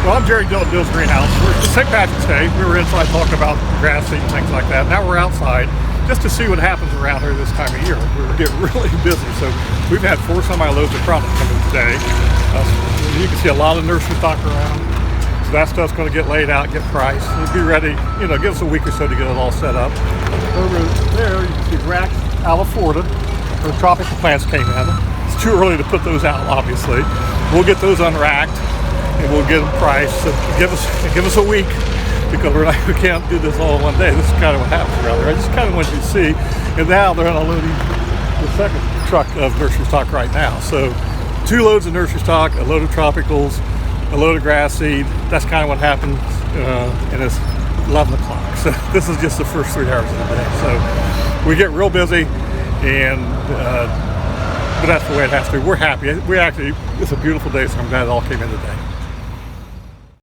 Well, I'm Jerry Dill at Dill's Greenhouse. It's St. Patrick's Day. We were inside talking about grass seed and things like that. Now we're outside just to see what happens around here this time of year. We're getting really busy. So we've had 4 semi-loads of product coming today. You can see a lot of nursery stock around. So that stuff's going to get laid out, get priced. We'll be ready, give us a week or so to get it all set up. Over there, you can see racks out of Florida where tropical plants came in. It's too early to put those out, obviously. We'll get those unracked and we'll get them priced. So give us a week, because we can't do this all in one day. This is kind of what happens around there. I just kind of want you to see. And now they're unloading the second truck of nursery stock right now. So 2 loads of nursery stock, a load of tropicals, a load of grass seed. That's kind of what happens, and it's 11 o'clock. So this is just the first 3 hours of the day. So we get real busy, and but that's the way it has to be. We're happy. It's a beautiful day, so I'm glad it all came in today.